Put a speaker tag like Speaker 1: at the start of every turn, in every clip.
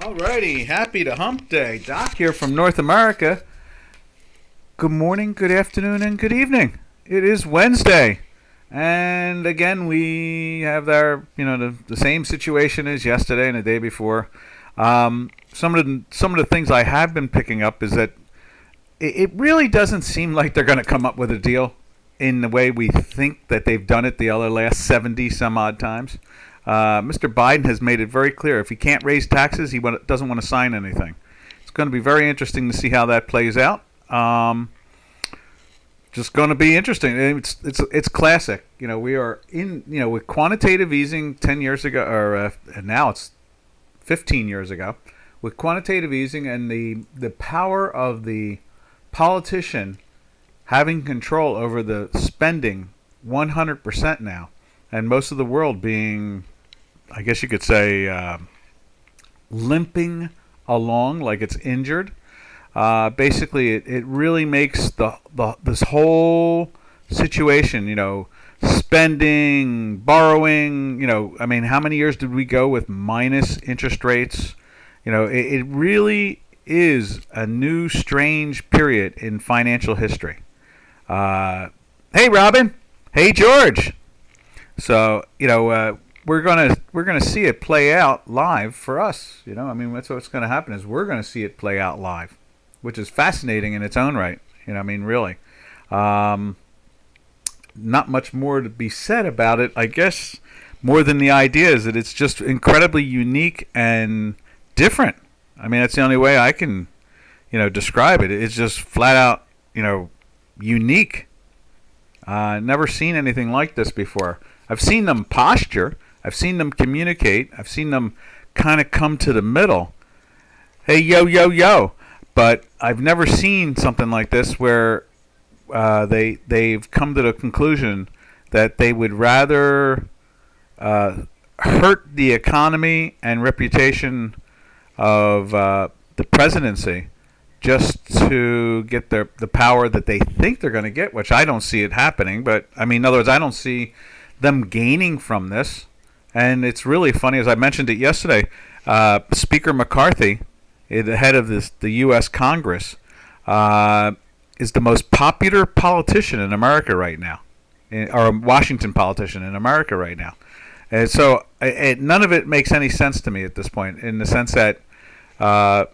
Speaker 1: Alrighty, happy to hump day. Doc here from North America. Good morning, good afternoon, and good evening. It is Wednesday. And again, we have the same situation as yesterday and the day before. Some of the things I have been picking up is that it really doesn't seem like they're going to come up with a deal in the way we think that they've done it the other last 70 some odd times. Mr. Biden has made it very clear if he can't raise taxes, he doesn't want to sign anything. It's going to be very interesting to see how that plays out. Just going to be interesting. It's classic. We are with quantitative easing 10 years ago, or now it's 15 years ago, with quantitative easing and the power of the politician having control over the spending 100% now, and most of the world being, I guess you could say, limping along like it's injured. Basically, it really makes this whole situation, spending, borrowing. I mean, how many years did we go with minus interest rates? It really is a new, strange period in financial history. Hey, Robin. Hey, George. So, we're gonna see it play out live for us. I mean, that's what's going to happen is we're going to see it play out live, which is fascinating in its own right. I mean, really, not much more to be said about it. I guess more than the idea is that it's just incredibly unique and different. I mean, that's the only way I can, describe it. It's just flat out, unique. Never seen anything like this before. I've seen them posture. I've seen them communicate. I've seen them kind of come to the middle. Hey, yo, yo, yo. But I've never seen something like this where they've come to the conclusion that they would rather hurt the economy and reputation of the presidency just to get the power that they think they're going to get, which I don't see it happening. But, I mean, in other words, I don't see them gaining from this. And it's really funny, as I mentioned it yesterday, Speaker McCarthy, the head of the U.S. Congress, is the most popular politician in America right now, or a Washington politician in America right now. And so none of it makes any sense to me at this point, in the sense that I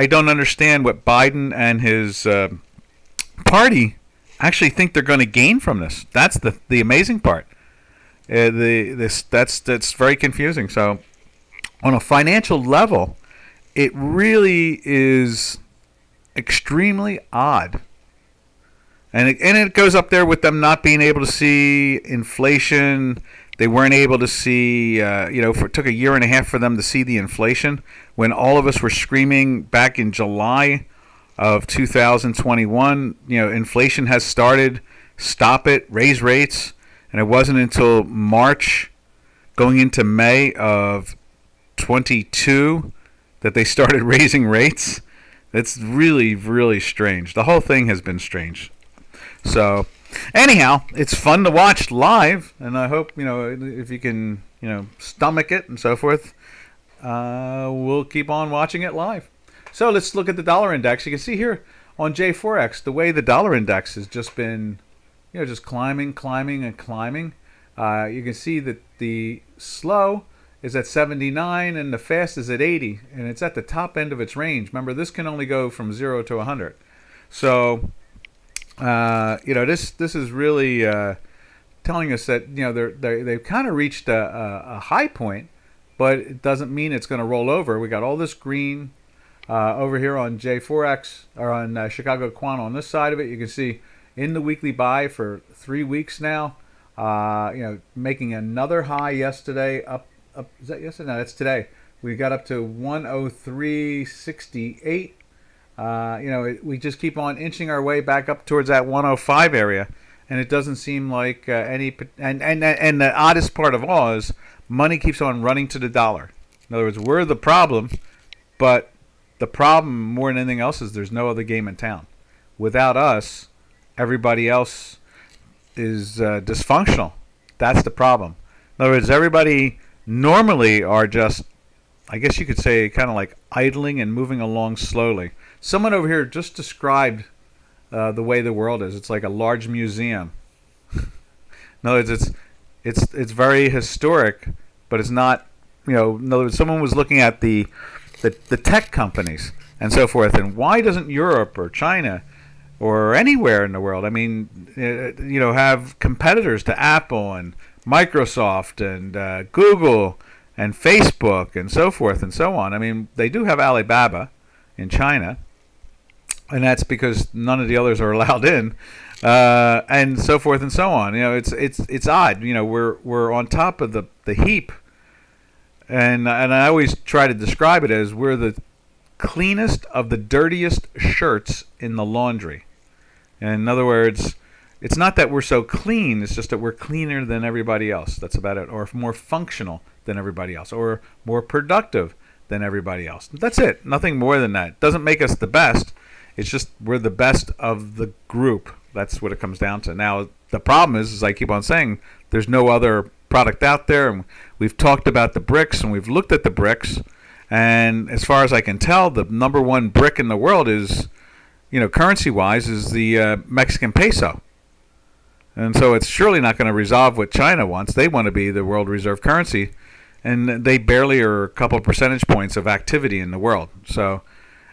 Speaker 1: don't understand what Biden and his party actually think they're going to gain from this. That's the amazing part. That's very confusing. So, on a financial level, it really is extremely odd, and it goes up there with them not being able to see inflation. They weren't able to see, it took a year and a half for them to see the inflation when all of us were screaming back in July of 2021. Inflation has started. Stop it. Raise rates. And it wasn't until March, going into May of 22, that they started raising rates. That's really, really strange. The whole thing has been strange. So, anyhow, it's fun to watch live, and I hope, if you can, stomach it and so forth, we'll keep on watching it live. So let's look at the dollar index. You can see here on J4X, the way the dollar index has just been, just climbing, and climbing. You can see that the slow is at 79 and the fast is at 80, and it's at the top end of its range. Remember, this can only go from 0 to 100. So, this is really telling us that they've kind of reached a high point, but it doesn't mean it's going to roll over. We got all this green over here on J4X, or on Chicago Quant on this side of it. You can see in the weekly buy for 3 weeks now, making another high yesterday. Up. Is that yesterday? No, that's today. We got up to 103.68. We just keep on inching our way back up towards that 105 area, and it doesn't seem like any. And the oddest part of all is money keeps on running to the dollar. In other words, we're the problem, but the problem more than anything else is there's no other game in town. Without us, everybody else is dysfunctional. That's the problem. In other words, everybody normally are just I guess you could say, kind of like idling and moving along slowly. Someone over here just described the way the world is. It's like a large museum. No, it's very historic, but it's not. In other words, someone was looking at the tech companies and so forth, and why doesn't Europe or China or anywhere in the world, I mean, have competitors to Apple and Microsoft and Google and Facebook and so forth and so on. I mean, they do have Alibaba in China, and that's because none of the others are allowed in, and so forth and so on. It's odd. We're on top of the heap, and I always try to describe it as we're the cleanest of the dirtiest shirts in the laundry. In other words, it's not that we're so clean, it's just that we're cleaner than everybody else. That's about it. Or more functional than everybody else. Or more productive than everybody else. That's it. Nothing more than that. It doesn't make us the best. It's just we're the best of the group. That's what it comes down to. Now, the problem is, as I keep on saying, there's no other product out there. And we've talked about the bricks, and we've looked at the bricks. And as far as I can tell, the number one brick in the world is, currency-wise, is the Mexican peso. And so it's surely not going to resolve what China wants. They want to be the world reserve currency, and they barely are a couple of percentage points of activity in the world. So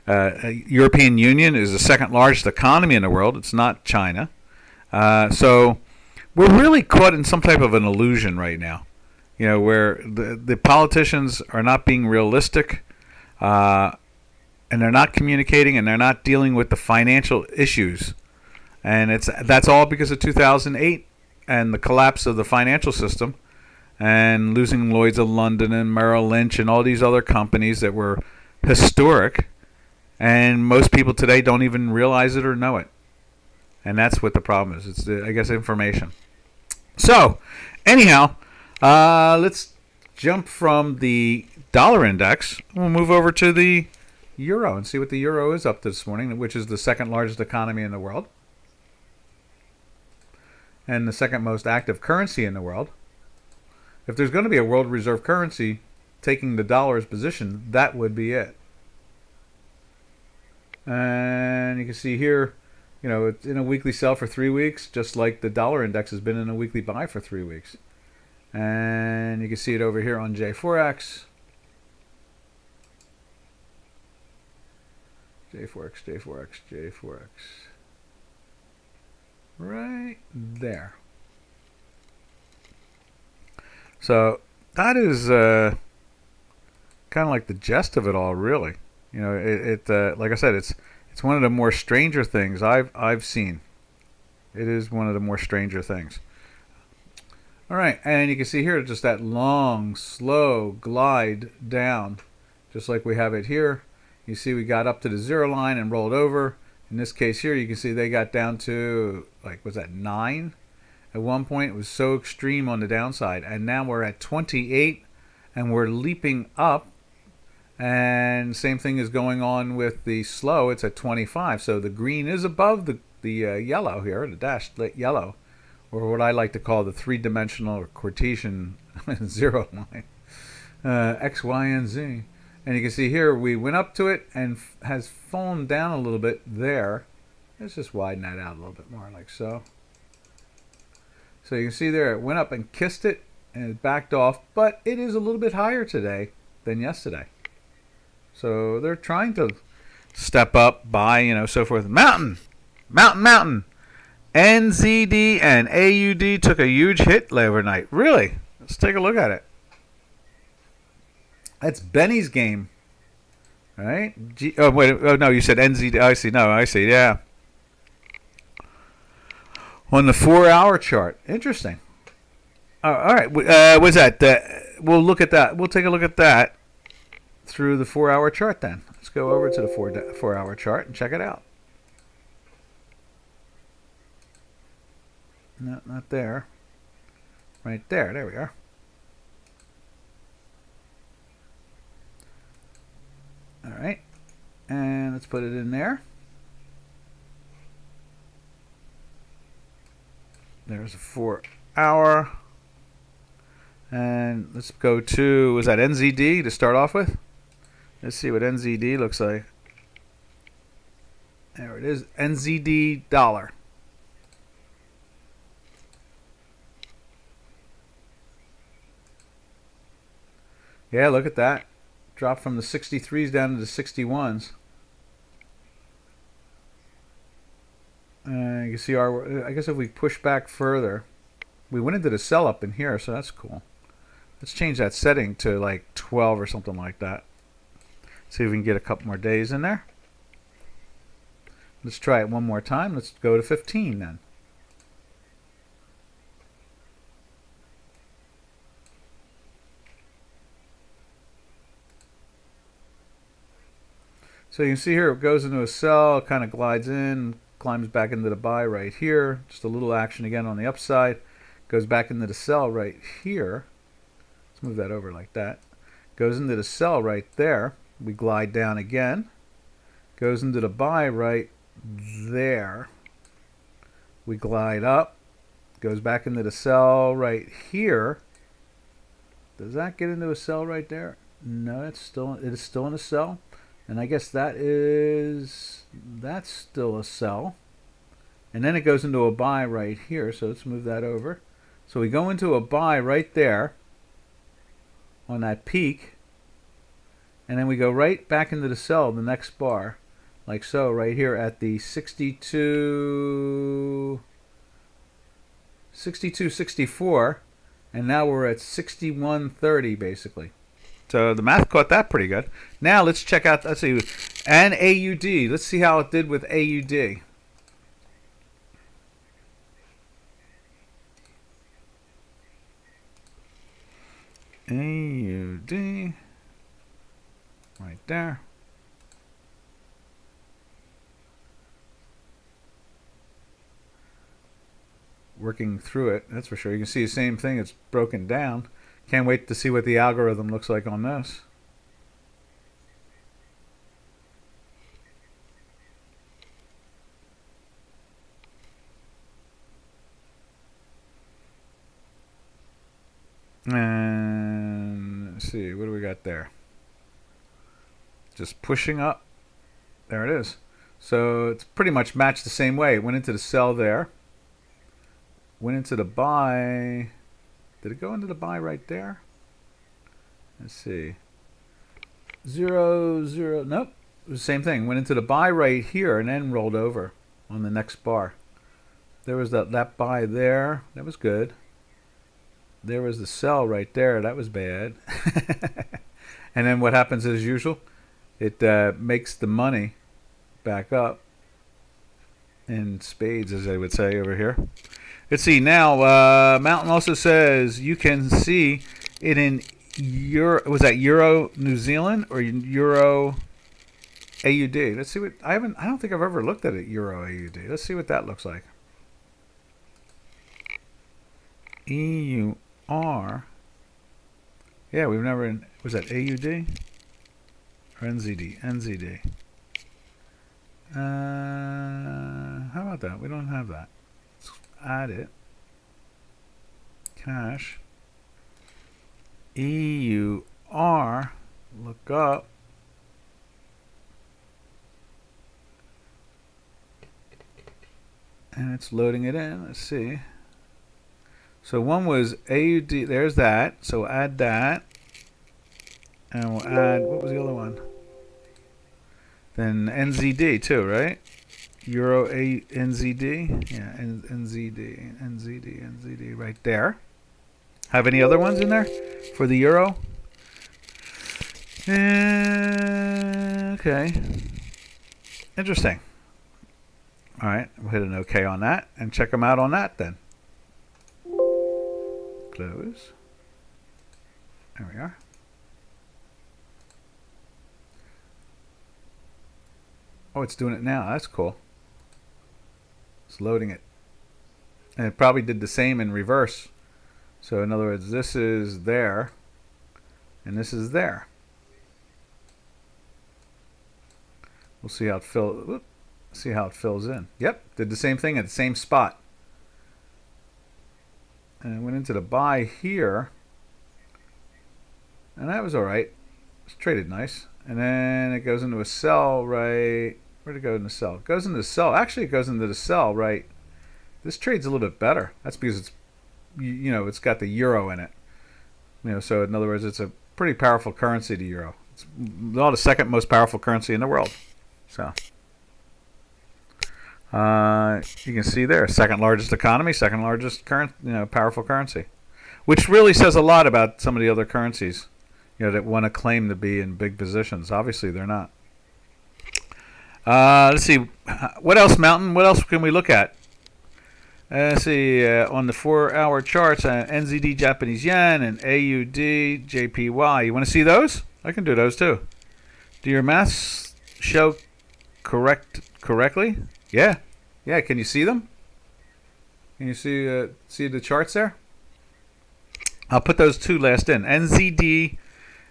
Speaker 1: European Union is the second largest economy in the world. It's not China. So we're really caught in some type of an illusion right now, where the politicians are not being realistic, and they're not communicating, and they're not dealing with the financial issues. And that's all because of 2008 and the collapse of the financial system and losing Lloyd's of London and Merrill Lynch and all these other companies that were historic. And most people today don't even realize it or know it. And that's what the problem is. It's, I guess, information. So, anyhow, let's jump from the dollar index. We'll move over to the euro and see what the euro is up to this morning, which is the second largest economy in the world and the second most active currency in the world. If there's going to be a world reserve currency taking the dollar's position, that would be it. And you can see here, it's in a weekly sell for 3 weeks, just like the dollar index has been in a weekly buy for 3 weeks. And you can see it over here on J4X. J4X. Right there. So that is kind of like the gist of it all, really. Like I said, it's one of the more stranger things I've seen. It is one of the more stranger things. All right, and you can see here just that long, slow glide down, just like we have it here. You see we got up to the zero line and rolled over. In this case here, you can see they got down to, was that 9? At one point, it was so extreme on the downside. And now we're at 28, and we're leaping up. And same thing is going on with the slow. It's at 25. So the green is above the yellow here, the dashed yellow, or what I like to call the three-dimensional or Cartesian zero line, X, Y, and Z. And you can see here we went up to it and has fallen down a little bit there. Let's just widen that out a little bit more, like so. So you can see there it went up and kissed it and it backed off, but it is a little bit higher today than yesterday. So they're trying to step up, buy, so forth. Mountain. NZD and AUD took a huge hit overnight. Really? Let's take a look at it. That's Benny's game, right? No, you said NZD. I see. No, I see. Yeah. On the 4-hour chart. Interesting. All right. What's that? We'll look at that. We'll take a look at that through the 4-hour chart then. Let's go over to the 4-hour chart and check it out. No, not there. Right there. There we are. All right, and let's put it in there. There's a 4-hour. And let's go to, was that NZD to start off with? Let's see what NZD looks like. There it is, NZD dollar. Yeah, look at that. Dropped from the 63s down to the 61s. You can see I guess if we push back further, we went into the sell up in here, so that's cool. Let's change that setting to like 12 or something like that. See if we can get a couple more days in there. Let's try it one more time. Let's go to 15 then. So you can see here it goes into a sell, kind of glides in, climbs back into the buy right here. Just a little action again on the upside. Goes back into the sell right here. Let's move that over like that. Goes into the sell right there. We glide down again. Goes into the buy right there. We glide up. Goes back into the sell right here. Does that get into a sell right there? No, it is still in a sell. And I guess that's still a sell. And then it goes into a buy right here. So let's move that over. So we go into a buy right there on that peak. And then we go right back into the sell, the next bar. Like so, right here at the 62.64. And now we're at 61.30 basically. So the math caught that pretty good. Now let's check out, let's see, and AUD. Let's see how it did with AUD. AUD. Right there. Working through it, that's for sure. You can see the same thing, it's broken down. Can't wait to see what the algorithm looks like on this. And let's see, what do we got there? Just pushing up. There it is. So it's pretty much matched the same way. It went into the sell there. Went into the buy. Did it go into the buy right there? Let's see. 0, 0. Nope. It was the same thing. Went into the buy right here and then rolled over on the next bar. There was that buy there. That was good. There was the sell right there. That was bad. And then what happens as usual? It makes the money back up in spades, as they would say over here. Let's see now. Mountain also says you can see it in Euro. Was that Euro New Zealand or Euro AUD? Let's see what I don't think I've ever looked at it. Euro AUD. Let's see what that looks like. EUR. Yeah, we've never. Was that AUD or NZD? NZD. How about that? We don't have that. Let's add it. Cash. EUR. Look up. And it's loading it in. Let's see. So one was AUD. There's that. So we'll add that. And we'll add. What was the other one? Then NZD too, right? Euro NZD. Yeah, NZD right there. Have any other ones in there for the euro? Okay. Interesting. All right, we'll hit an OK on that and check them out on that then. Close. There we are. Oh, it's doing it now. That's cool. It's loading it. And it probably did the same in reverse. So in other words, this is there and this is there. We'll see how it fills in. Yep, did the same thing at the same spot. And went into the buy here. And that was all right. It's traded nice. and then it goes into a sell right. Where'd it go in the sell? It goes into the sell. Actually, it goes into the sell right. This trade's a little bit better. That's because it's, you know, it's got the euro in it. You know, so in other words, it's a pretty powerful currency, the euro. It's the second most powerful currency in the world. So you can see there, second largest economy, second largest powerful currency, which really says a lot about some of the other currencies, you know, that want to claim to be in big positions. Obviously, they're not. Let's see, what else, Mountain? What else can we look at? Let's see, on the 4-hour charts, NZD Japanese yen and AUD JPY. You want to see those? I can do those too. Do your maths show correctly? Yeah. Yeah, can you see them? Can you see the charts there? I'll put those two last in. NZD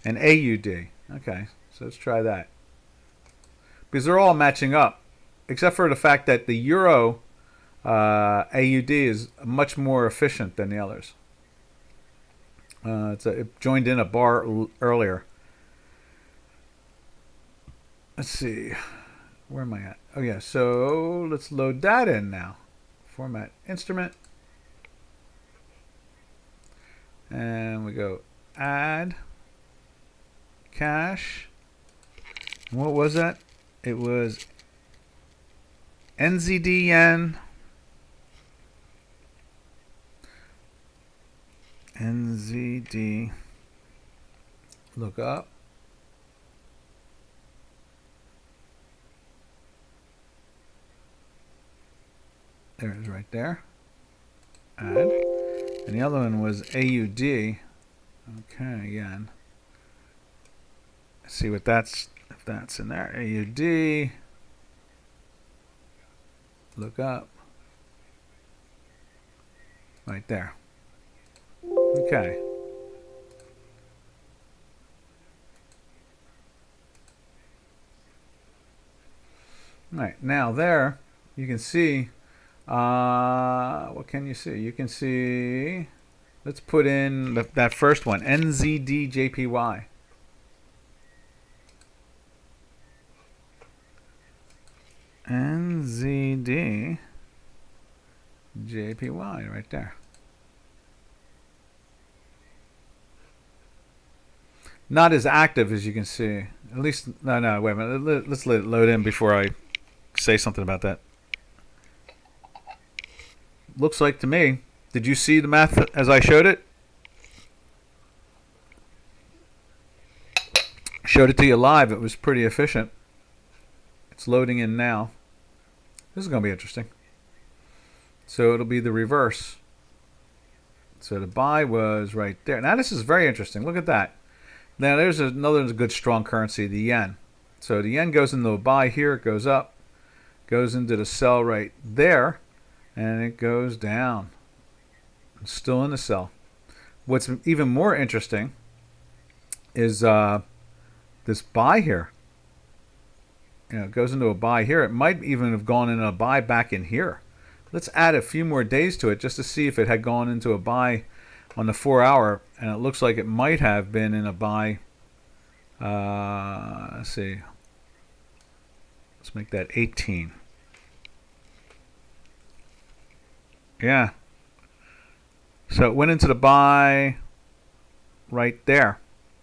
Speaker 1: and AUD. Okay, so let's try that. Because they're all matching up, except for the fact that the euro AUD is much more efficient than the others. It joined in a bar earlier. Let's see. Where am I at? Oh, yeah. So let's load that in now. Format instrument. And we go add cache. What was that? It was NZD yen. NZD. Look up. There it is right there. Add. And the other one was AUD. Okay, again. Let's see what that's, if that's in there. AUD. Look up. Right there. Okay. All right, now there you can see, what can you see? You can see, let's put in that first one, NZD JPY. NZD JPY right there. Not as active as you can see. At least, no, wait a minute. Let's let it load in before I say something about that. Looks like to me. Did you see the math as I showed it? Showed it to you live. It was pretty efficient. It's loading in now. This is going to be interesting. So it'll be the reverse. So the buy was right there. Now this is very interesting. Look at that. Now there's another good strong currency, the yen. So the yen goes into a buy here, it goes up, goes into the sell right there, and it goes down. It's still in the sell. What's even more interesting is this buy here. You know, it goes into a buy here. It might even have gone in a buy back in here. Let's add a few more days to it just to see if it had gone into a buy on the 4-hour, and it looks like it might have been in a buy. Let's see. Let's make that 18. Yeah. So it went into the buy right there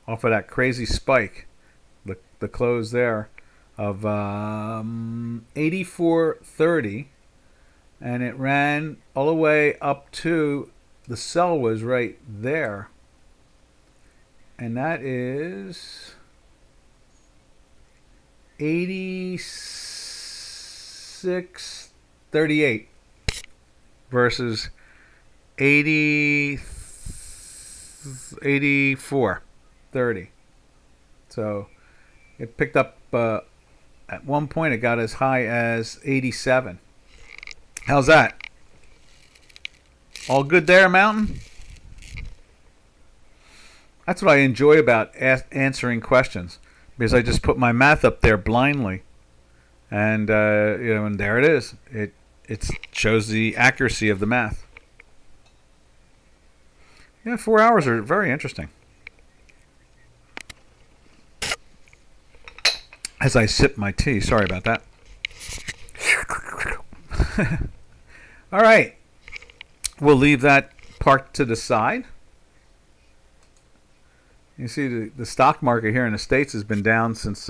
Speaker 1: off of that crazy spike. The close there of 84.30, and it ran all the way up to the sell was right there, and that is 86.38 versus 84.30. So it picked up at one point. It got as high as 87. How's that? All good there, Mountain? That's what I enjoy about answering questions, because I just put my math up there blindly, and and there it is. It shows the accuracy of the math. Yeah, 4 hours are very interesting. as I sip my tea. Sorry about that. All right. We'll leave that part to the side. You see the stock market here in the States has been down since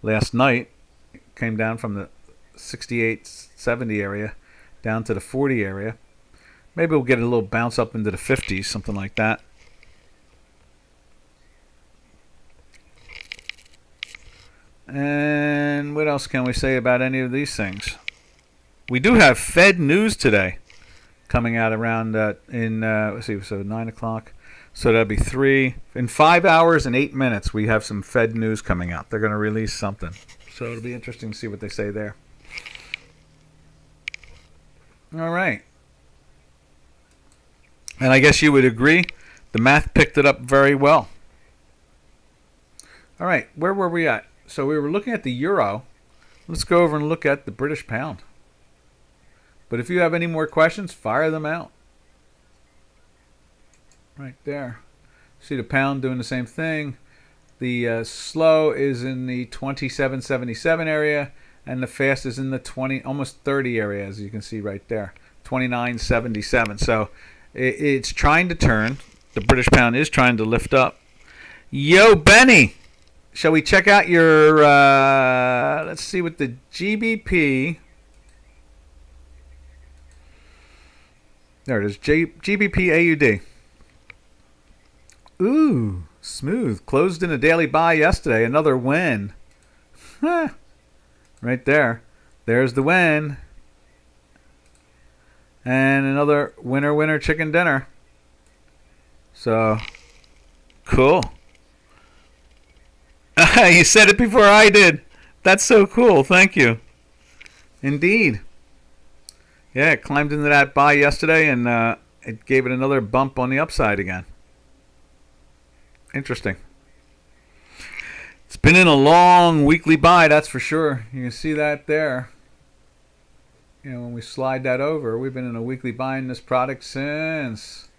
Speaker 1: last night. It came down from the 68, 70 area down to the 40 area. Maybe we'll get a little bounce up into the 50s, something like that. And what else can we say about any of these things? We do have Fed news today coming out around let's see, so 9 o'clock. So that'd be 3. In 5 hours and 8 minutes, we have some Fed news coming out. They're going to release something. So it'll be interesting to see what they say there. All right. And I guess you would agree, the math picked it up very well. All right, where were we at? So we were looking at the euro. Let's go over and look at the British pound. But if you have any more questions, fire them out. Right there. See the pound doing the same thing. The slow is in the 27.77 area, and the fast is in the almost 30 area, as you can see right there, 29.77. So it's trying to turn. The British pound is trying to lift up. Yo, Benny, shall we check out your? Let's see what the GBP. There it is. GBP AUD. Ooh, smooth. Closed in a daily buy yesterday. Another win. Right there. There's the win. And another winner chicken dinner. So, cool. You said it before I did. That's so cool. Thank you. Indeed. Yeah, it climbed into that buy yesterday, and it gave it another bump on the upside again. Interesting. It's been in a long weekly buy, that's for sure. You can see that there. You know, when we slide that over, we've been in a weekly buy in this product since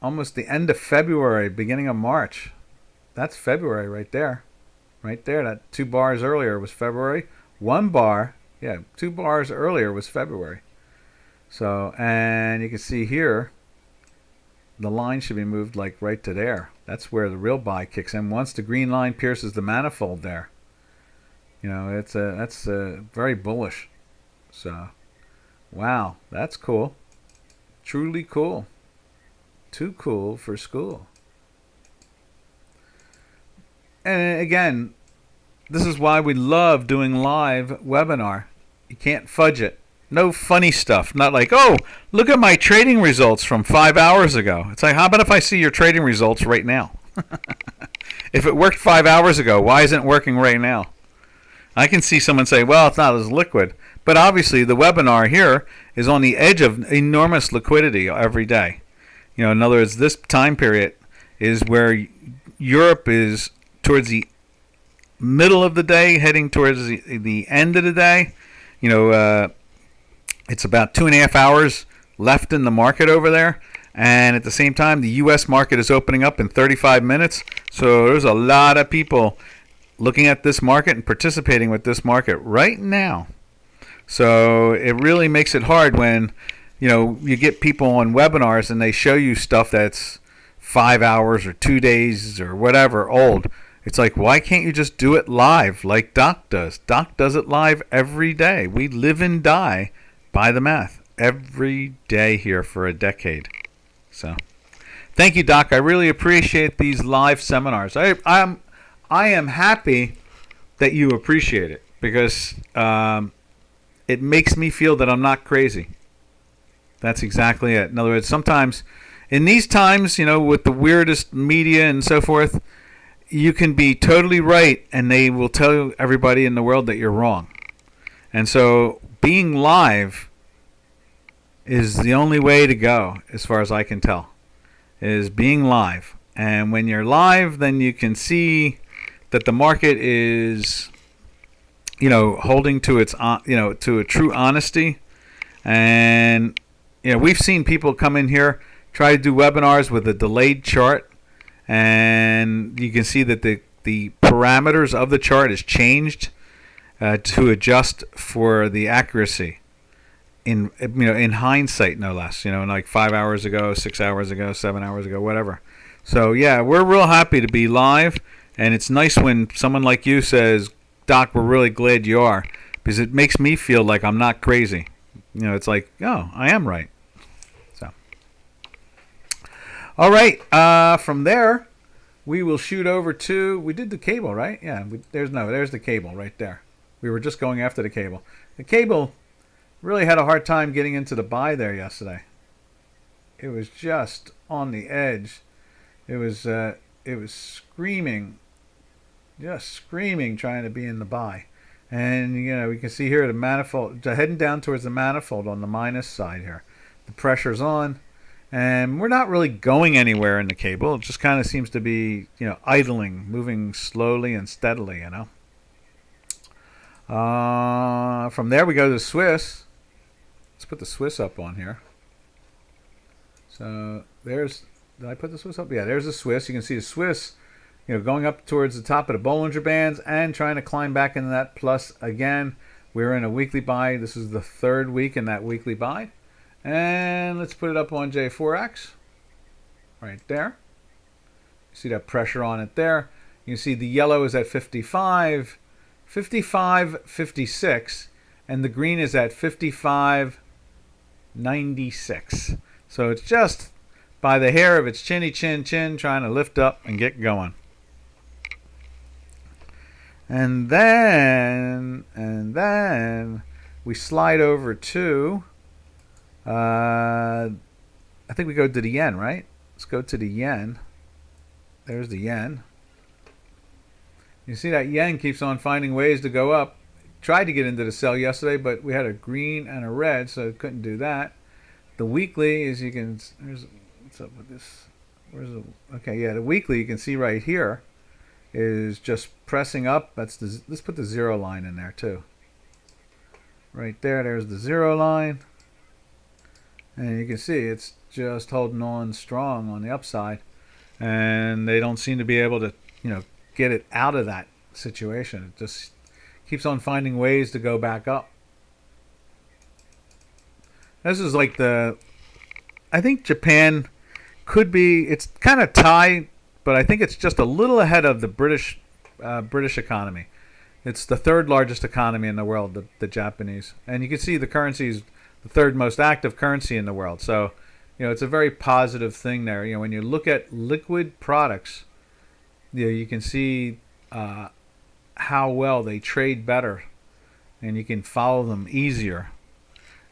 Speaker 1: almost the end of February, beginning of March. That's February right there. Right there. That 2 bars earlier was February. 1 bar, 2 bars earlier was February. So, and you can see here, the line should be moved like right to there. That's where the real buy kicks in. Once the green line pierces the manifold there, you know, that's very bullish. So, wow, that's cool. Truly cool. Too cool for school. And again, this is why we love doing live webinar. You can't fudge it. No funny stuff. Not like, oh, look at my trading results from 5 hours ago. It's like, how about if I see your trading results right now? If it worked 5 hours ago, why isn't it working right now? I can see someone say, well, it's not as liquid. But obviously, the webinar here is on the edge of enormous liquidity every day. You know, in other words, this time period is where Europe is towards the middle of the day, heading towards the end of the day. You know, it's about 2.5 hours left in the market over there. And at the same time, the U.S. market is opening up in 35 minutes. So there's a lot of people looking at this market and participating with this market right now. So it really makes it hard when, you know, you get people on webinars and they show you stuff that's 5 hours or 2 days or whatever old. It's like, why can't you just do it live like Doc does? Doc does it live every day. We live and die by the math every day here for a decade. So, thank you, Doc. I really appreciate these live seminars. I am happy that you appreciate it because it makes me feel that I'm not crazy. That's exactly it. In other words, sometimes in these times, you know, with the weirdest media and so forth, you can be totally right, and they will tell everybody in the world that you're wrong. And so being live is the only way to go, as far as I can tell, is being live. And when you're live, then you can see that the market is, you know, holding to its, you know, to a true honesty. And, you know, we've seen people come in here, try to do webinars with a delayed chart, and you can see that the the parameters of the chart is changed to adjust for the accuracy. In hindsight, no less. Like 5 hours ago, 6 hours ago, 7 hours ago, whatever. So yeah, we're real happy to be live, and it's nice when someone like you says, "Doc, we're really glad you are," because it makes me feel like I'm not crazy. It's like, oh, I am right. So, all right. From there, we will shoot over to. We did the cable, right? Yeah. There's the cable right there. We were just going after the cable. The cable really had a hard time getting into the buy there yesterday. It was just on the edge. It was screaming, just screaming, trying to be in the buy. And we can see here the manifold heading down towards the manifold on the minus side here. The pressure's on, and we're not really going anywhere in the cable. It just kind of seems to be idling, moving slowly and steadily. From there we go to the Swiss. Let's put the Swiss up on here. So did I put the Swiss up? Yeah, there's the Swiss. You can see the Swiss, going up towards the top of the Bollinger Bands and trying to climb back into that plus again. We're in a weekly buy. This is the third week in that weekly buy. And let's put it up on J4X. Right there. You see that pressure on it there. You can see the yellow is at 55, 56, and the green is at 55.96. So it's just by the hair of its chinny chin trying to lift up and get going. And then we slide over to I think we go to the yen, right? Let's go to the yen. There's the yen. You see that yen keeps on finding ways to go up. Tried to get into the sell yesterday, but we had a green and a red, so it couldn't do that. The weekly, as you can, what's up with this? The weekly you can see right here is just pressing up. Let's put the zero line in there too. Right there, there's the zero line. And you can see it's just holding on strong on the upside. And they don't seem to be able to, get it out of that situation. It just keeps on finding ways to go back up. This is like I think Japan could be, it's kind of tied, but I think it's just a little ahead of the British economy. It's the third largest economy in the world, the Japanese. And you can see the currency is the third most active currency in the world. So, it's a very positive thing there. When you look at liquid products, you can see how well they trade better, and you can follow them easier.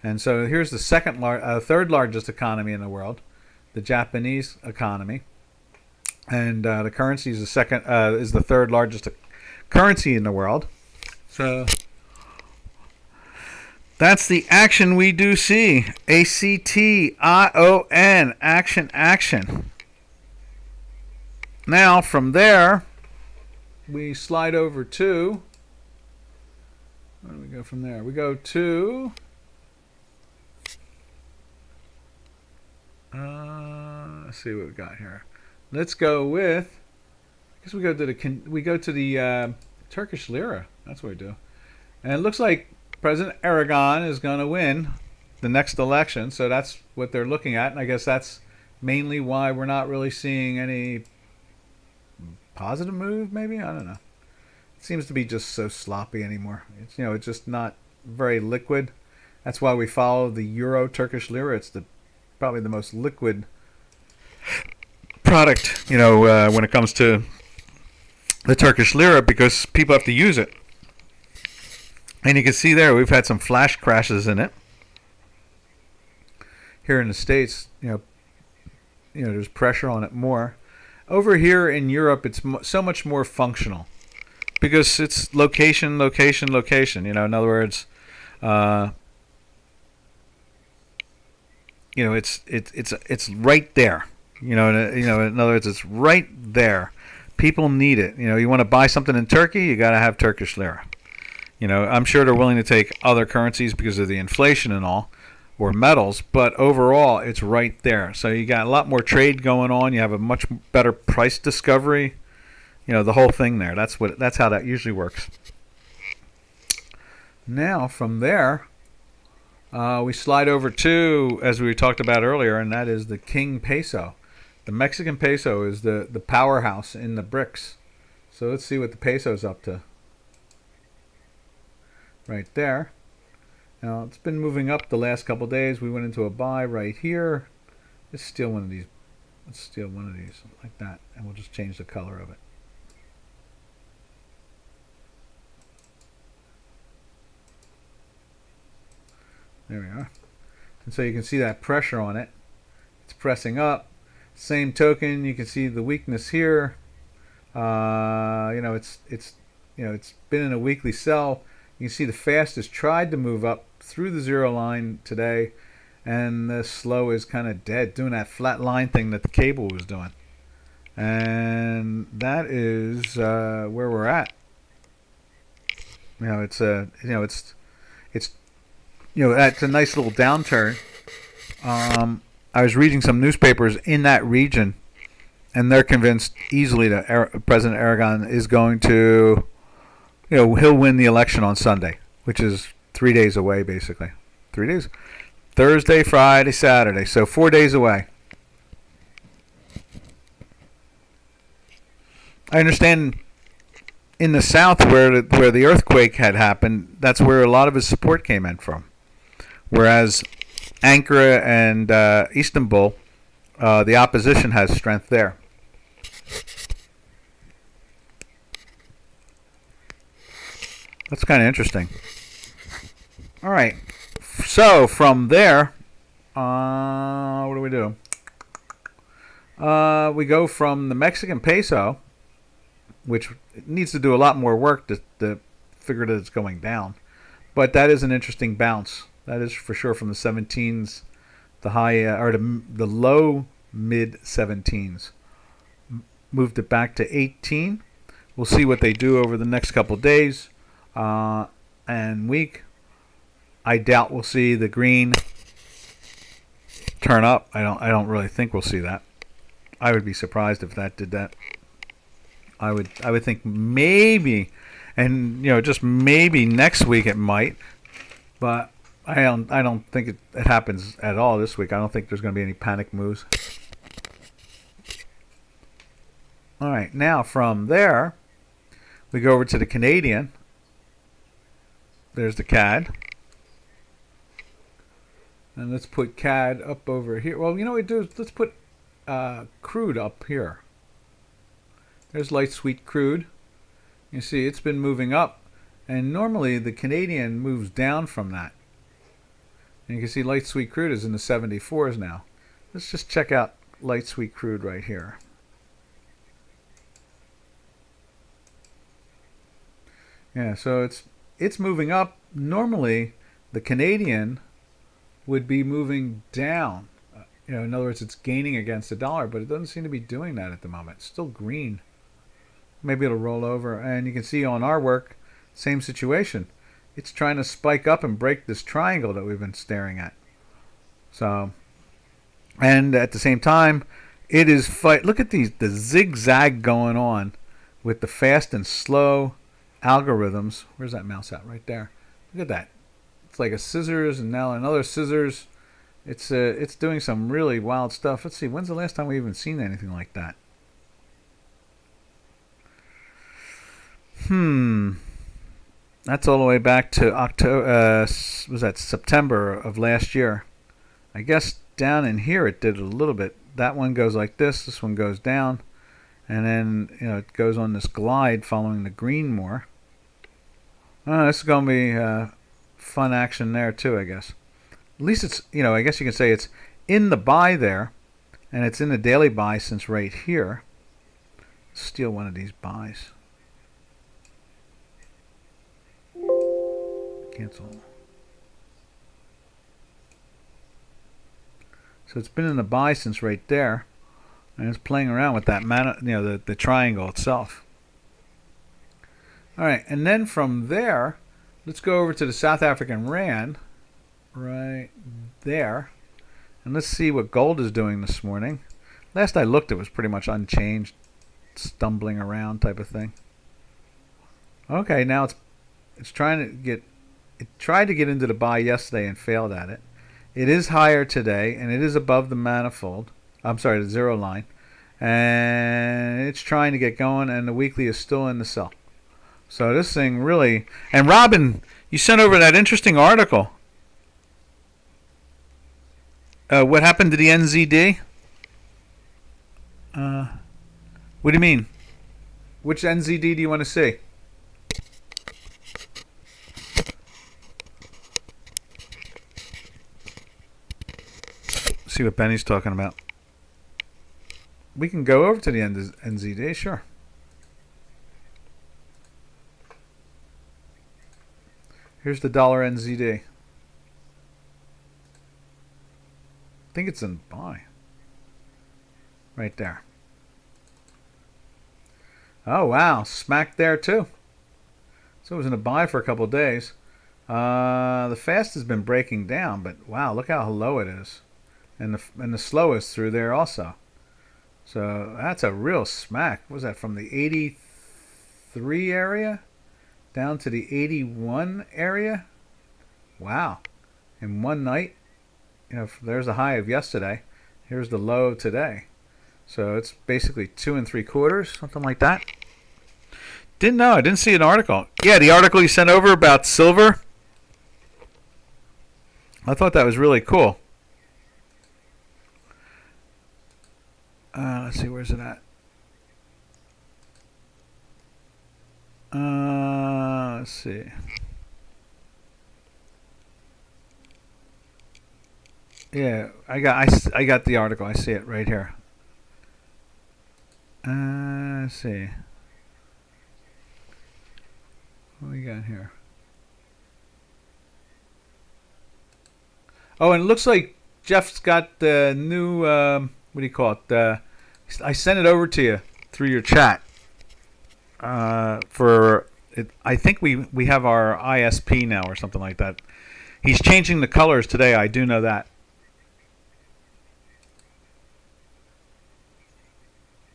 Speaker 1: And so here's the third largest economy in the world, the Japanese economy, and the currency is the third largest currency in the world. So that's the action we do see. ACTION, action. Now from there, we slide over to. Where do we go from there? We go to. Let's see what we got here. Let's go with. I guess we go to the Turkish lira. That's what we do. And it looks like President Erdogan is going to win the next election. So that's what they're looking at. And I guess that's mainly why we're not really seeing any positive move. Maybe, I don't know. It seems to be just so sloppy anymore. It's just not very liquid. That's why we follow the Euro Turkish lira. It's probably the most liquid product, when it comes to the Turkish lira, because people have to use it. And you can see there we've had some flash crashes in it. Here in the States, there's pressure on it more. Over here in Europe, it's so much more functional because it's location. In other words, it's right there. In other words, it's right there. People need it. You want to buy something in Turkey, you got to have Turkish lira. I'm sure they're willing to take other currencies because of the inflation and all, or metals, but overall, it's right there. So you got a lot more trade going on. You have a much better price discovery. the whole thing there. That's how that usually works. Now from there, we slide over to, as we talked about earlier, and that is the King Peso. The Mexican peso is the powerhouse in the BRICS. So let's see what the peso's up to. Right there. Now it's been moving up the last couple days. We went into a buy right here. Let's steal one of these. Let's steal one of these like that, and we'll just change the color of it. There we are. And so you can see that pressure on it. It's pressing up. Same token, you can see the weakness here. It's been in a weekly sell. You can see the fastest tried to move up through the zero line today, and the slow is kind of dead, doing that flat line thing that the cable was doing. And that is where we're at. It's a nice little downturn. I was reading some newspapers in that region, and they're convinced easily that President Aragon is going to, he'll win the election on Sunday, which is 3 days away, basically. 3 days? Thursday, Friday, Saturday. So 4 days away. I understand in the south where the earthquake had happened, that's where a lot of his support came in from. Whereas Ankara and Istanbul, the opposition has strength there. That's kind of interesting. All right. So from there, what do we do? We go from the Mexican peso, which needs to do a lot more work to figure that it's going down. But that is an interesting bounce. That is for sure from the 17s, the high or the low mid 17s. Moved it back to 18. We'll see what they do over the next couple of days and week. I doubt we'll see the green turn up. I don't really think we'll see that. I would be surprised if that did that. I would think maybe, and just maybe next week it might, but I don't think it happens at all this week. I don't think there's going to be any panic moves. All right, now from there, we go over to the Canadian. There's the CAD. And let's put CAD up over here. Well, what we do is let's put crude up here. There's light sweet crude. You see it's been moving up. And normally the Canadian moves down from that. And you can see light sweet crude is in the 74s now. Let's just check out light sweet crude right here. Yeah, so it's moving up. Normally the Canadian would be moving down. In other words, it's gaining against the dollar, but it doesn't seem to be doing that at the moment. It's still green. Maybe it'll roll over. And you can see on our work, same situation. It's trying to spike up and break this triangle that we've been staring at. So, and at the same time, it is fight. Look at the zigzag going on with the fast and slow algorithms. Where's that mouse at? Right there. Look at that. It's like a scissors and now another scissors. It's doing some really wild stuff. Let's see. When's the last time we've even seen anything like that? That's all the way back to October. Was that September of last year? I guess down in here it did a little bit. That one goes like this. This one goes down, and then it goes on this glide following the green more. This is gonna be fun action there too, I guess. At least it's I guess you can say it's in the buy there, and it's in the daily buy since right here. Steal one of these buys. Cancel. So it's been in the buy since right there, and it's playing around with that the triangle itself. All right, and then from there, let's go over to the South African Rand, right there, and let's see what gold is doing this morning. Last I looked, it was pretty much unchanged. stumbling around type of thing. Okay, now it's trying to get. It tried to get into the buy yesterday and failed at it. It is higher today, and it is above the manifold. I'm sorry, the zero line, and it's trying to get going. And the weekly is still in the sell. So this thing really. And Robin, you sent over that interesting article. What happened to the NZD? What do you mean? Which NZD do you want to see? See what Benny's talking about. We can go over to the NZD, sure. Here's the dollar NZD. I think it's in buy. Right there. Oh, wow. Smack there, too. So it was in a buy for a couple of days. The fast has been breaking down, but wow, look how low it is. And the slow is through there also. So that's a real smack. What was that, from the 83 area down to the 81 area? Wow. In one night. You know, there's the high of yesterday. Here's the low today. So it's basically 2 3/4, something like that. Didn't know. I didn't see an article. Yeah, the article you sent over about silver. I thought that was really cool. Let's see, where's it at? Let's see. Yeah, I got the article. I see it right here. Let's see. What we got here? Oh, and it looks like Jeff's got the new, what do you call it? I sent it over to you through your chat. For it, I think we have our ISP now or something like that. He's changing the colors today. I do know that.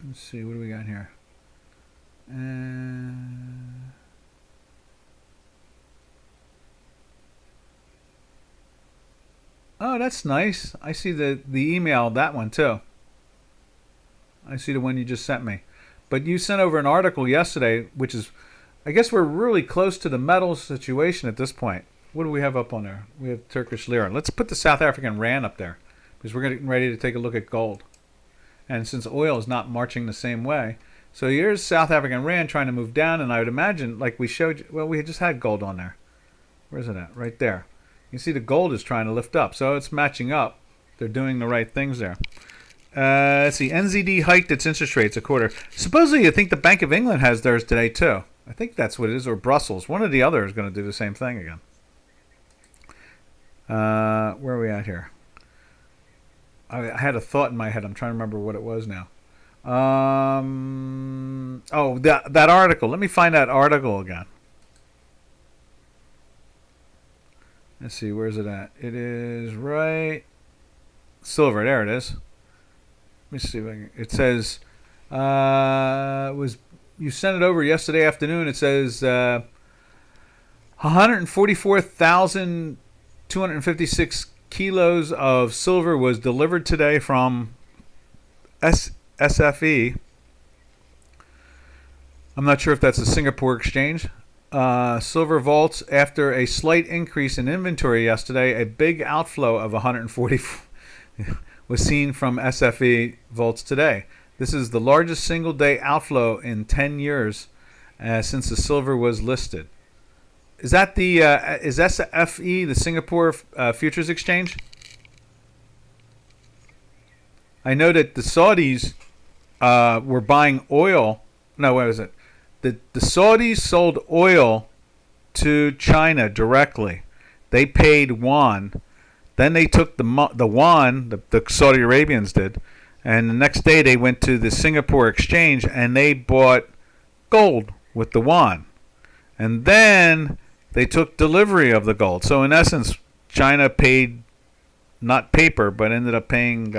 Speaker 1: Let's see, what do we got here? Oh, that's nice. I see the email, that one too. I see the one you just sent me. But you sent over an article yesterday, which is, I guess we're really close to the metals situation at this point. What do we have up on there? We have Turkish lira. Let's put the South African rand up there, because we're getting ready to take a look at gold. And since oil is not marching the same way, so here's South African rand trying to move down, and I would imagine, like we showed you, well, we just had gold on there. Where's it at? Right there. You see the gold is trying to lift up, so it's matching up. They're doing the right things there. Let's see, NZD hiked its interest rates a quarter. Supposedly, I think the Bank of England has theirs today too. I think that's what it is, or Brussels. One or the other is going to do the same thing again. Where are we at here? I had a thought in my head. I'm trying to remember what it was now. Oh, that article. Let me find that article again. Let's see, where's it at? It is right. Silver. There it is. Let me see if I can. It says, you sent it over yesterday afternoon. It says 144,256 kilos of silver was delivered today from SFE. I'm not sure if that's a Singapore exchange. Silver vaults after a slight increase in inventory yesterday. A big outflow of 140 was seen from SFE vaults today. This is the largest single-day outflow in 10 years since the silver was listed. Is that the is SFE the Singapore Futures Exchange? I know that the Saudis were buying oil. No, what was it? The Saudis sold oil to China directly. They paid yuan. Then they took the yuan, the Saudi Arabians did, and the next day they went to the Singapore Exchange and they bought gold with the yuan. And then they took delivery of the gold. So in essence, China paid not paper, but ended up paying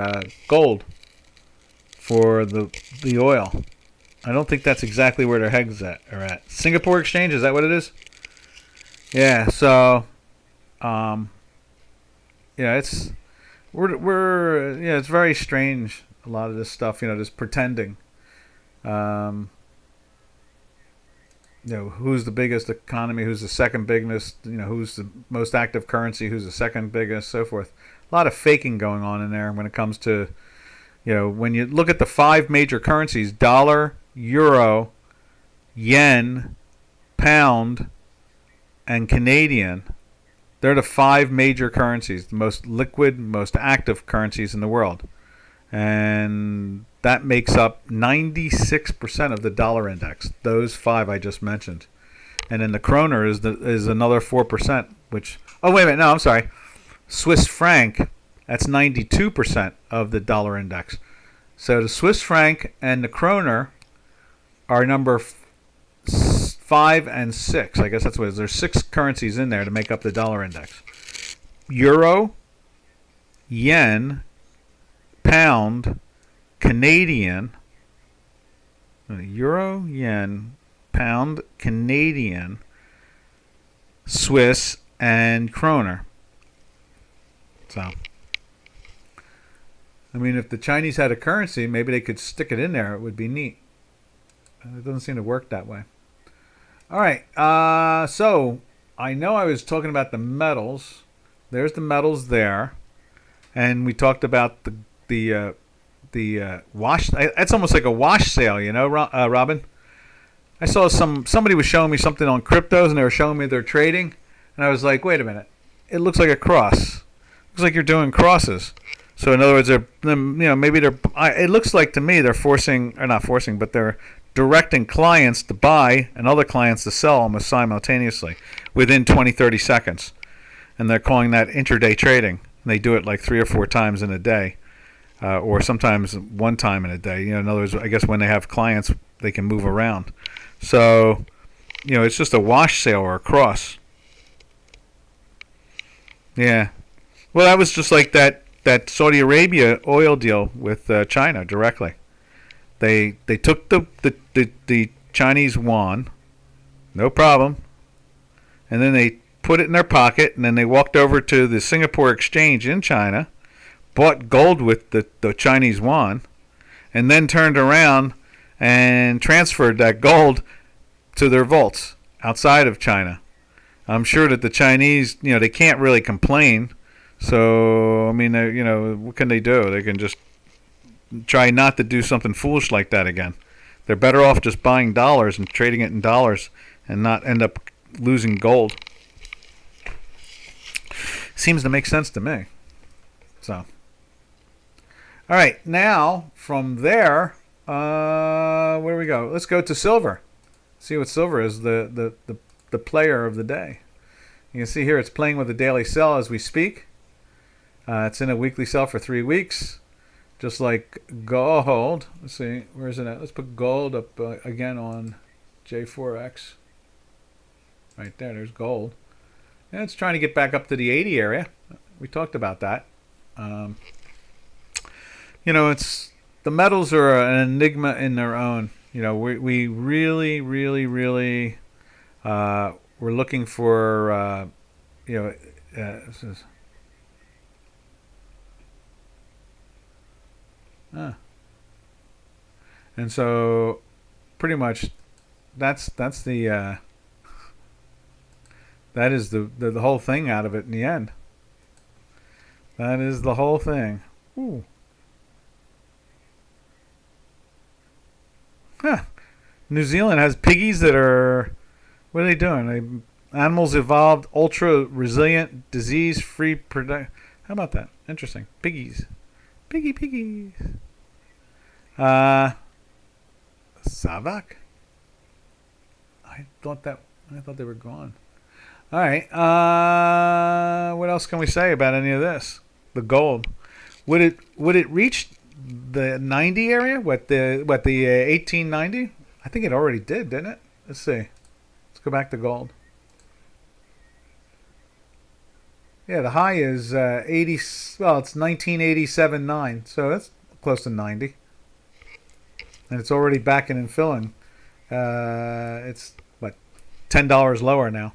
Speaker 1: gold for the oil. I don't think that's exactly where their heads are at. Singapore Exchange, is that what it is? Yeah. So, um, yeah, we're yeah, it's very strange. A lot of this stuff, just pretending. Um, who's the biggest economy, who's the second biggest, who's the most active currency, who's the second biggest, so forth. A lot of faking going on in there when it comes to, when you look at the five major currencies: dollar, euro, yen, pound, and Canadian. They're the five major currencies, the most liquid, most active currencies in the world. And that makes up 96% of the dollar index. Those five I just mentioned. And then the kroner is another 4%, which... Oh, wait a minute. No, I'm sorry. Swiss franc, that's 92% of the dollar index. So the Swiss franc and the kroner are number 5 and 6. I guess that's what it is. There's 6 currencies in there to make up the dollar index. Euro, yen, pound, Canadian, euro, yen, pound, Canadian, Swiss, and kroner. So, I mean, if the Chinese had a currency, maybe they could stick it in there. It would be neat. It doesn't seem to work that way. All right. So I know I was talking about the metals. There's the metals there, and we talked about the wash. It's almost like a wash sale, Robin. I saw somebody was showing me something on cryptos, and they were showing me their trading, and I was like, wait a minute, it looks like a cross. Looks like you're doing crosses. So in other words, maybe they're. It looks like to me they're not forcing, but they're directing clients to buy and other clients to sell almost simultaneously within 20, 30 seconds, and they're calling that intraday trading. And they do it like 3 or 4 times in a day. Or sometimes one time in a day. In other words, I guess when they have clients, they can move around. So, it's just a wash sale or a cross. Yeah. Well, that was just like that Saudi Arabia oil deal with China directly. They took the Chinese yuan, no problem, and then they put it in their pocket, and then they walked over to the Singapore Exchange in China, bought gold with the Chinese yuan, and then turned around and transferred that gold to their vaults outside of China. I'm sure that the Chinese, they can't really complain. So, I mean, what can they do? They can just try not to do something foolish like that again. They're better off just buying dollars and trading it in dollars and not end up losing gold. Seems to make sense to me. So. All right, now from there, where do we go? Let's go to silver. See what silver is, the player of the day. You can see here it's playing with a daily sell as we speak. It's in a weekly sell for 3 weeks, just like gold. Let's see, where is it at? Let's put gold up again on J4X. Right there, there's gold. And it's trying to get back up to the 80 area. We talked about that. It's the metals are an enigma in their own. We really, really, really we're looking for this is, and so pretty much that's the that is the whole thing out of it in the end. That is the whole thing. Ooh. Huh. New Zealand has piggies that are... What are they doing? Animals evolved ultra resilient, disease free product. How about that? Interesting. Piggies. Piggies. Savak? I thought they were gone. All right. What else can we say about any of this? The gold. Would it reach the 90 area? What the 1890? I think it already did, didn't it? Let's see. Let's go back to gold. Yeah, the high is 80. Well, it's 1987.9, so that's close to 90. and it's already backing and filling. It's what, $10 lower now.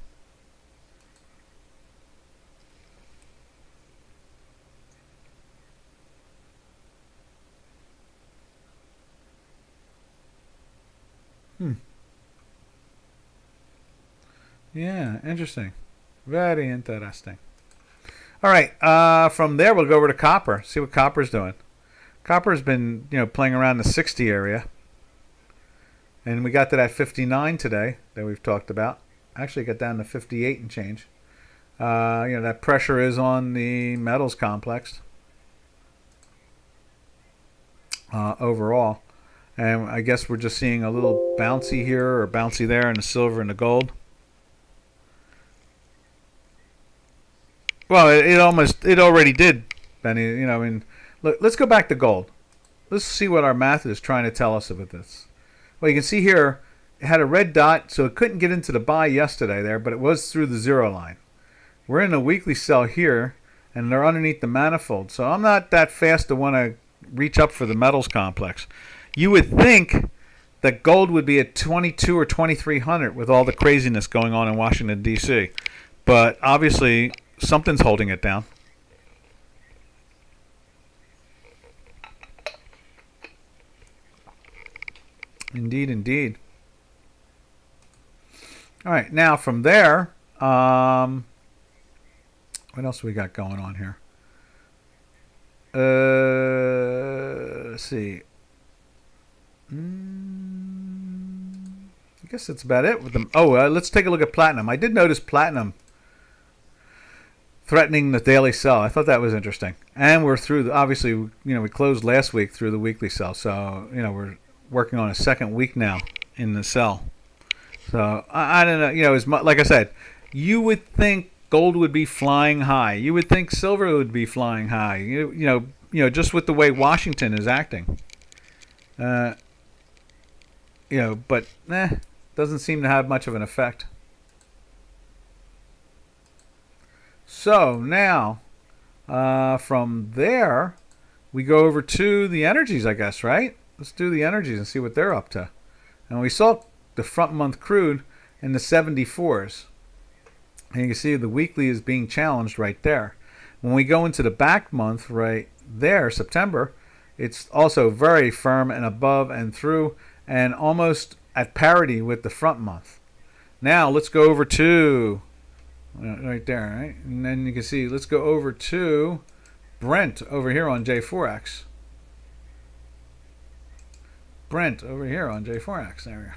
Speaker 1: Hmm. Yeah, interesting. Very interesting. All right. From there, we'll go over to copper. See what copper's doing. Copper's been, playing around the 60 area, and we got to that 59 today that we've talked about. Actually, got down to 58 and change. That pressure is on the metals complex overall, and I guess we're just seeing a little bouncy here or bouncy there in the silver and the gold. Well, it already did, Benny. Look, let's go back to gold. Let's see what our math is trying to tell us about this. Well, you can see here it had a red dot, so it couldn't get into the buy yesterday there, but it was through the zero line. We're in a weekly sell here, and they're underneath the manifold. So I'm not that fast to want to reach up for the metals complex. You would think that gold would be at 22 or 2300 with all the craziness going on in Washington, D.C. But obviously, something's holding it down. Indeed, indeed. All right, now from there, what else we got going on here? Let's see. I guess that's about it with them. Let's take a look at platinum. I did notice platinum threatening the daily sell. I thought that was interesting. And we're through. Obviously, we closed last week through the weekly sell, so we're working on a second week now in the sell. So I don't know. Like I said, you would think gold would be flying high. You would think silver would be flying high. Just with the way Washington is acting. But doesn't seem to have much of an effect. So now, from there, we go over to the energies, I guess, right? Let's do the energies and see what they're up to. And we saw the front month crude in the 74s. And you can see the weekly is being challenged right there. When we go into the back month right there, September, it's also very firm and above and through and almost at parity with the front month. Now let's go over to right there, right? And then you can see, let's go over to Brent over here on J4X. Brent over here on J4X. There we go.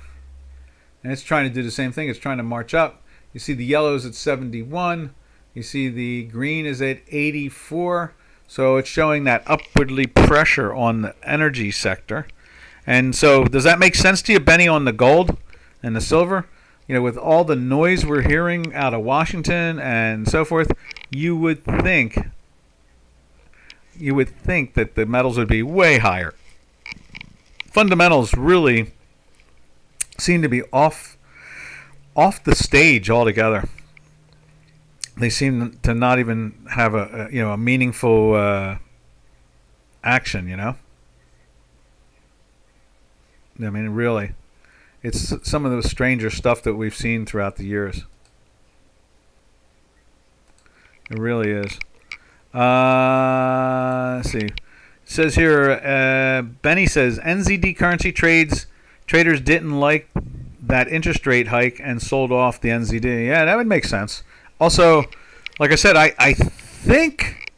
Speaker 1: And it's trying to do the same thing. It's trying to march up. You see the yellow's at 71. You see the green is at 84. So it's showing that upwardly pressure on the energy sector. And so does that make sense to you, Benny, on the gold and the silver? With all the noise we're hearing out of Washington and so forth, you would think that the metals would be way higher. Fundamentals really seem to be off the stage altogether. They seem to not even have a meaningful action. I mean, really, it's some of the stranger stuff that we've seen throughout the years. It really is. Let's see. It says here, Benny says NZD currency traders didn't like that interest rate hike and sold off the NZD. Yeah, that would make sense. Also, like I said, I think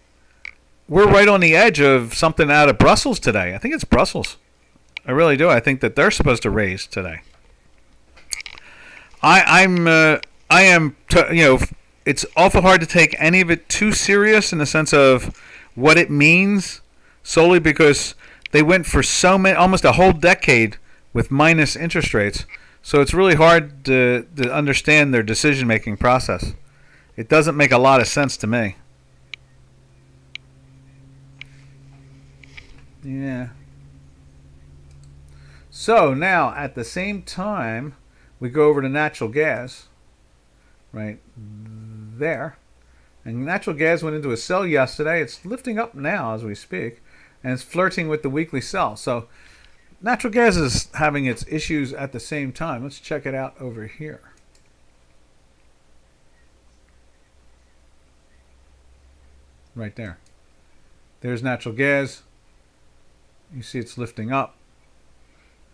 Speaker 1: we're right on the edge of something out of Brussels today. I think it's Brussels. I really do. I think that they're supposed to raise today. It's awful hard to take any of it too serious in the sense of what it means, solely because they went for almost a whole decade with minus interest rates. So it's really hard to understand their decision-making process. It doesn't make a lot of sense to me. Yeah. So now, at the same time, we go over to natural gas, right there. And natural gas went into a sell yesterday. It's lifting up now as we speak, and it's flirting with the weekly sell. So natural gas is having its issues at the same time. Let's check it out over here. Right there. There's natural gas. You see it's lifting up.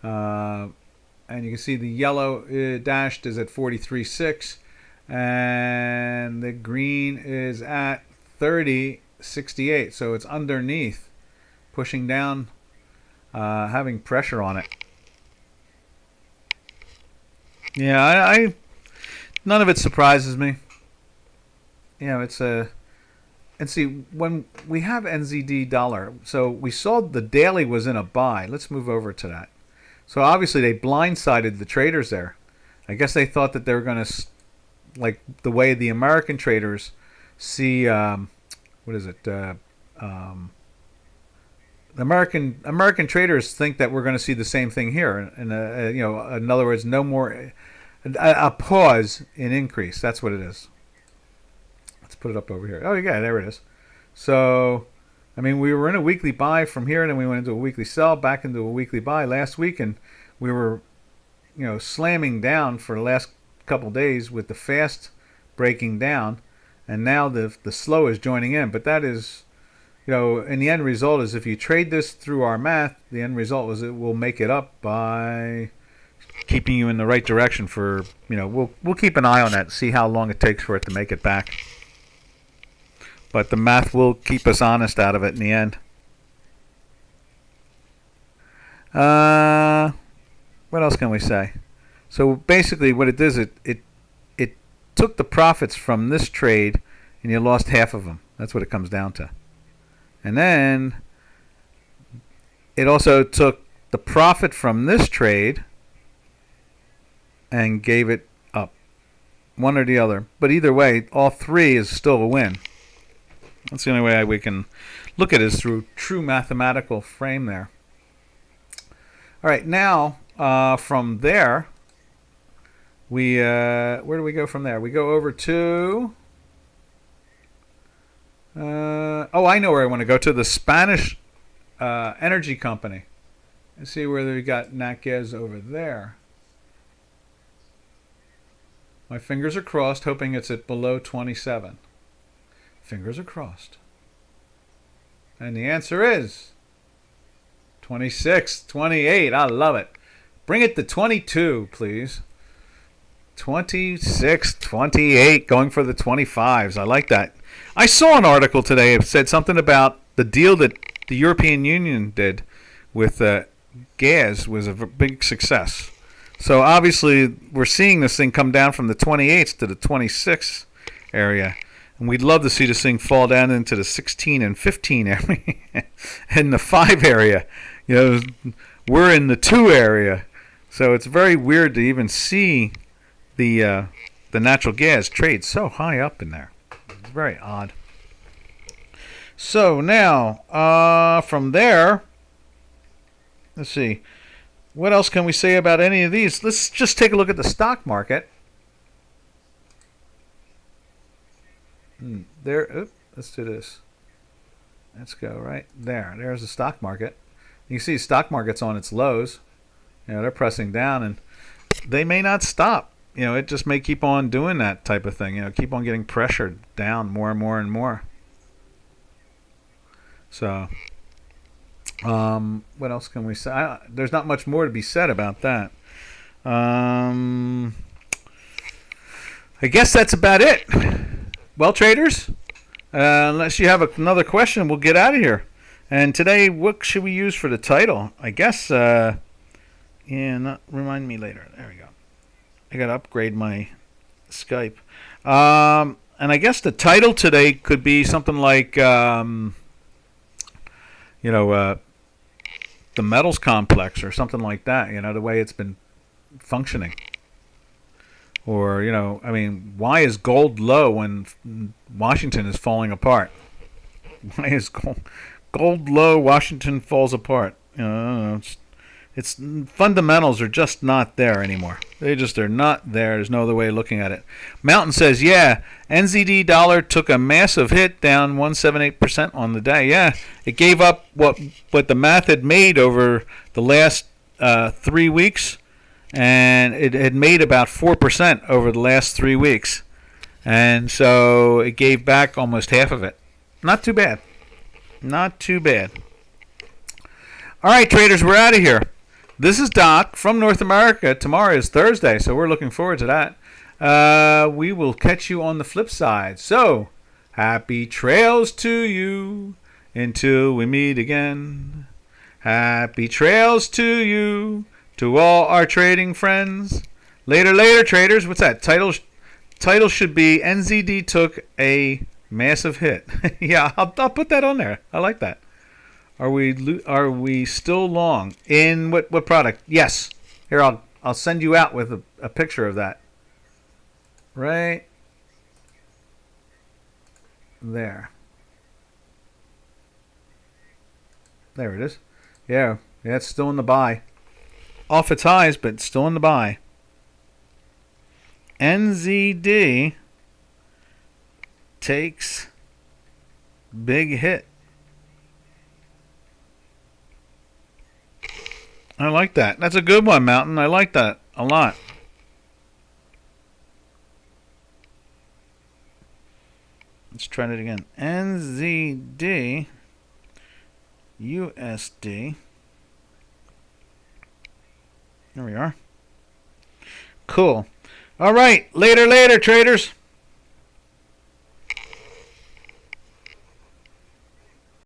Speaker 1: And you can see the yellow dashed is at 43.6. And the green is at 30.68. So it's underneath, pushing down, having pressure on it. Yeah, I none of it surprises me. It's a... And see, when we have NZD dollar, so we saw the daily was in a buy. Let's move over to that. So obviously they blindsided the traders there. I guess they thought that they were going to, like the way the American traders see, American traders think that we're going to see the same thing here. And in other words, no more a pause in increase. That's what it is. Put it up over here. Oh, yeah, there it is. So, I mean, we were in a weekly buy from here, and then we went into a weekly sell, back into a weekly buy last week, and we were, slamming down for the last couple days with the fast breaking down, and now the slow is joining in. But that is, and the end result is if you trade this through our math, the end result is it will make it up by keeping you in the right direction for, we'll keep an eye on that, see how long it takes for it to make it back. But the math will keep us honest out of it in the end. What else can we say? So basically what it does, it took the profits from this trade and you lost half of them. That's what it comes down to. And then it also took the profit from this trade and gave it up. One or the other. But either way, all three is still a win. That's the only way we can look at it, is through true mathematical frame there. All right, now from there, we where do we go from there? We go over to I know where I want to go to, the Spanish energy company. Let's see where we got nat gas over there. My fingers are crossed, hoping it's at below 27. Fingers are crossed. And the answer is 26, 28. I love it. Bring it to 22, please. 26, 28, going for the 25s. I like that. I saw an article today that said something about the deal that the European Union did with gas was a big success. So obviously we're seeing this thing come down from the 28s to the 26 area. And we'd love to see this thing fall down into the 16 and 15 area and the 5 area. We're in the 2 area. So it's very weird to even see the natural gas trade so high up in there. It's very odd. So now, from there, let's see. What else can we say about any of these? Let's just take a look at the stock market. There, let's do this. Let's go right there. There's the stock market. You can see the stock market's on its lows. They're pressing down, and they may not stop. It just may keep on doing that type of thing. Keep on getting pressured down more and more and more. So, what else can we say? There's not much more to be said about that. I guess that's about it. Well, traders, unless you have another question, we'll get out of here. And today, what should we use for the title? I guess, remind me later. There we go. I got to upgrade my Skype. And I guess the title today could be something like, the metals complex or something like that, the way it's been functioning. Or, why is gold low when Washington is falling apart? Why is gold low, Washington falls apart? It's fundamentals are just not there anymore. They just are not there. There's no other way of looking at it. Mountain says, yeah, NZD dollar took a massive hit, down 178% on the day. Yeah, it gave up what the math had made over the last 3 weeks, and it had made about 4% over the last 3 weeks. And so it gave back almost half of it. Not too bad. Not too bad. All right, traders, we're out of here. This is Doc from North America. Tomorrow is Thursday, so we're looking forward to that. We will catch you on the flip side. So, happy trails to you until we meet again. Happy trails to you, to all our trading friends. Later, later, traders. What's that? Title should be NZD took a massive hit. Yeah, I'll put that on there. I like that. Are we still long in what product? Yes. Here, I'll send you out with a picture of that. Right there. There it is. Yeah, it's still in the buy. Off its highs, but still in the buy. NZD takes big hit. I like that. That's a good one, Mountain. I like that a lot. Let's try it again. NZD USD. There we are. Cool. All right. Later, traders.